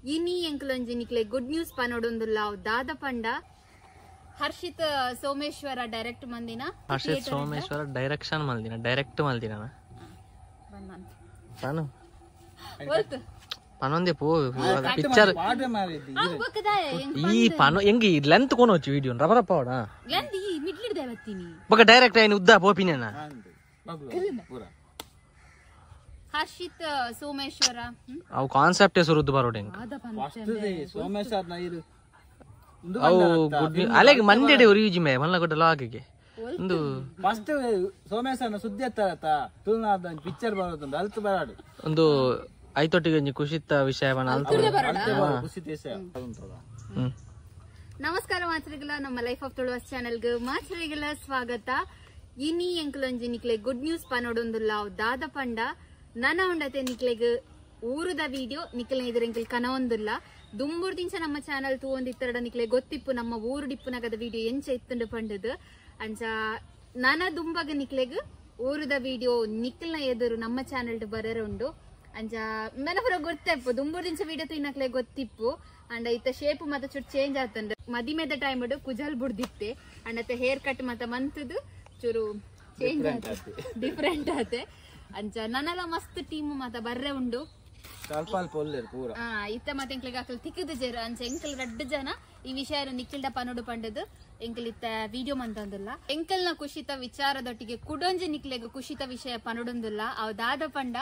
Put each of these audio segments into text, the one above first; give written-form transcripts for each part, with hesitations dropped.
इनी ಎಂಕಲೊಂಜಿ ನಿಕ್ಲೆ good news ಪನೊಡೊಂದುಲ್ಲ ದಾದ ಪಂಡ ಹರ್ಷಿತ್ ಸೋಮೇಶ್ವರ ಡೈರೆಕ್ಟ್ ಮಂದಿನ ಹರ್ಷಿತ್ ಸೋಮೇಶ್ವರ ಡೈರೆಕ್ಷನ್ ಮಲ್ದಿನ ಡೈರೆಕ್ಟ್ ಮಲ್ದಿನ ನಾನು ಒಲ್ತು ಪನೊಂದೆ ಪೋ ಪಿಕ್ಚರ್ ಈ ಪನೊ ಎಂಗಿ ಲೆಂತ್ ಕೊನೊಚ್ಚು ವಿಡಿಯೋ ರಬರಪ್ಪ ಅವಡ ಲೆಂತ್ ಈ ಮಿಡ್ಲಿಡ್ ದೇವತ್ತಿನಿ ಬಕ ಡೈರೆಕ್ಟ್ ಐನ ಉದ್ದ ಪೋಪಿನೇನ ಹರ್ಷಿತ್ ಸೋಮೇಶ್ವರ ಅವು ಕಾನ್ಸೆಪ್ಟ್ ಸುರುದ್ದು ಬರೋಡೆ ಸೋಮೇಶ್ವರ ನೈರು ಅವು ಗುಡ್ ಅಲೆಗೆ ಮಂಡ್ಯಡೆ ರಿವ್ಯೂ ಮೇ ಮಲ್ಲಗೊಡ್ಡ ಲಾಗಿಗೆ ಒಂದು ಫಸ್ಟ್ ಸೋಮೇಶ್ವರನ ಸುದ್ದಿ ಎತ್ತಾರತ ತುಳುನಾಡ ಪಿಕ್ಚರ್ ಬರೋದು ಅಲ್ತು ಬರಾಡು ಒಂದು ಐತೊಟ್ಟಿಗೆ ಒಂಜಿ ಖುಷಿತ ವಿಷಯವನ್ನ ಖುಷಿ ದೇಶ ನಮಸ್ಕಾರ ಮಾತ್ರಿಗಳ ನಮ್ಮ ಲೈಫ್ ಆಫ್ ತುಳುವಸ್ ಚಾನೆಲ್ಗೆ ಮಾತ್ರಿಗಳ ಸ್ವಾಗತ ಇನಿ ಎಂಕಲೊಂಜಿ ನಿಕ್ಲೆ ಗುಡ್ ನ್ಯೂಸ್ ಪನೊಡೊಂದುಲ್ಲ ದಾದ ಪಂಡ ನನ ಉಂಡತೆ ನಿಕ್ಲೆಗ್ ಊರುದ ವಿಡಿಯೋ ನಿಕ್ಲೆ ಎದುರೆಂಕಲ್ ಕನವೊಂದುಲ್ಲ ದುಂಬುರ್ದಿಂಚ ನಮ್ಮ ಚಾನಲ್ ತೂವೊಂದಿತ್ತರಡ ನಿಕ್ಲೆ ಗೊತ್ತಿಪ್ಪು ನಮ್ಮ ಊರು ಡಿಪ್ಪುನಗದ ವಿಡಿಯೋ ಎಂಚ ಇತ್ತುಂಡು ಪಂಡದು ಅಂಚ ನನ ದುಂಬಗ ನಿಕ್ಲೆಗ್ ಊರುದ ವಿಡಿಯೋ ನಿಕ್ಲ್ನ ಎದುರು ನಮ್ಮ ಚಾನಲ್ ಬರರುಂಡು ಅಂಚ ನನಪುರ ಗೊತ್ತಿಪ್ಪು ದುಂಬುರ್ದಿಂಚ ವಿಡಿಯೋ ತಿನ್ನಕ್ಲೆ ಗೊತ್ತಿಪ್ಪು ಅಂಡ ಇತ್ತ ಶೇಪ್ ಮತ್ತೆ ಚೂರು ಚೇಂಜ್ ಆತಂಡ ಮದಿಮೆದ ಟೈಮ್ ಕುಜಲ್ ಬುಡ್ದಿತ್ತೆ ಅಂಡತ್ತೆ ಹೇರ್ ಕಟ್ ಮತ್ತೆ ಮಂತದು ಚೂರು ಚೇಂಜ್ ಆತ ಡಿಫ್ರೆಂಟ್ ಆತೆ ಅಂಚ ನನ್ನಲ್ಲ ಮಸ್ತ್ ಟೀಮ್ ಮತ್ತ ಬರ್ರೆ ಉಂಡು ಇತ್ತ ಮತ್ತೆ ಎಂಕ್ಲಿಗೆ ಅಕಲ್ ತಿಕ್ಕದ ಜೇರು ಅಂಚ ಎಂಕಲ್ ರಡ್ಡು ಜನ ಈ ವಿಷಯ ನಿಖಿಲ್ಡ ಪನೋಡು ಪಂಡದು ಎಂಕಲ್ ಇತ್ತ ವಿಡಿಯೋ ಮಂತಂದಿಲ್ಲ ಎಂಕಲ್ನ ಖುಷಿತ ವಿಚಾರದೊಟ್ಟಿಗೆ ಕುಡೊಂಜಿ ನಿಕ್ಲೆಗ್ ಖುಷಿತ ವಿಷಯ ಪನೊಡೊಂದಿಲ್ಲ ಅವ್ ದಾದ ಪಂಡ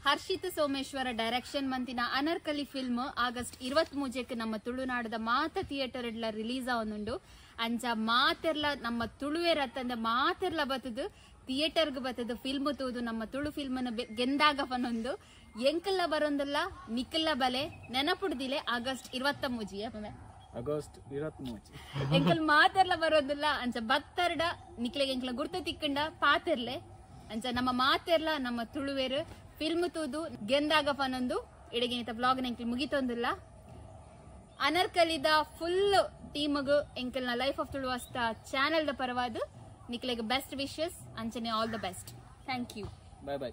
ಹರ್ಷಿತ್ ಸೋಮೇಶ್ವರ ಡೈರೆಕ್ಷನ್ ಮಂತಿನ ಅನರ್ಕಲಿ ಫಿಲ್ಮ್ ಆಗಸ್ಟ್ 23 ನಮ್ಮ ತುಳುನಾಡದ ಮಾತ ಥಿಯೇಟರ್ ಎಲ್ಲ ರಿಲೀಸ್ ಆವೊಂದುಂಡು ಅಂಚ ಮಾತೆರ್ಲ ನಮ್ಮ ತುಳುವೆರ ತಂದ ಮಾತೆರ್ಲ ಬತ್ತದು ಥಿಯೇಟರ್ ಬತ್ತದು ಫಿಲ್ಮ್ ತೂದು ನಮ್ಮ ತುಳು ಫಿಲ್ಮ್ ಗೆಂದಾಗ ಪನೊಂದು ಎಂಕಲ್ಲ ಬರೊಂದಿಲ್ಲ ನಿಕ್ಕಲ್ಲ ಬಲೆ ನೆನಪುಡ್ದಿಲೆ ಆಗಸ್ಟ್ 23 ಎಂಕಲ್ ಮಾತೆರ್ಲ ಬರೋದಿಲ್ಲ ಅಂಚ ಬತ್ತರ್ಡ ನಿಕ್ಲೆಗೆ ಎಂಕಲ ಗುರ್ತ ತಿಕ್ಕಂಡ ಪಾತೆರ್ಲೆ ಅಂಚ ನಮ್ಮ ಮಾತೆರ್ಲ ನಮ್ಮ ತುಳುವೇರು ಫಿಲ್ಮ್ ತೂದು ಗೆಂದಾಗ ಪನೊಂದು ಇಡಗಿನ ಬ್ಲಾಗ್ ಎಂಕಲ್ ಮುಗಿತೊಂದಿಲ್ಲ ಅನರ್ಕಲಿದ ಫುಲ್ ಟೀಮ್ಗು ಎಂಕಲ್ನ ಲೈಫ್ ಆಫ್ ತುಳುವಸ್ತ ಚಾನೆಲ್ ದ ಪರವಾದ ನಿಕ್ಲೆಗೆ ಬೆಸ್ಟ್ ವಿಶಸ್ ಅಂಚನೆ all the best thank you bye by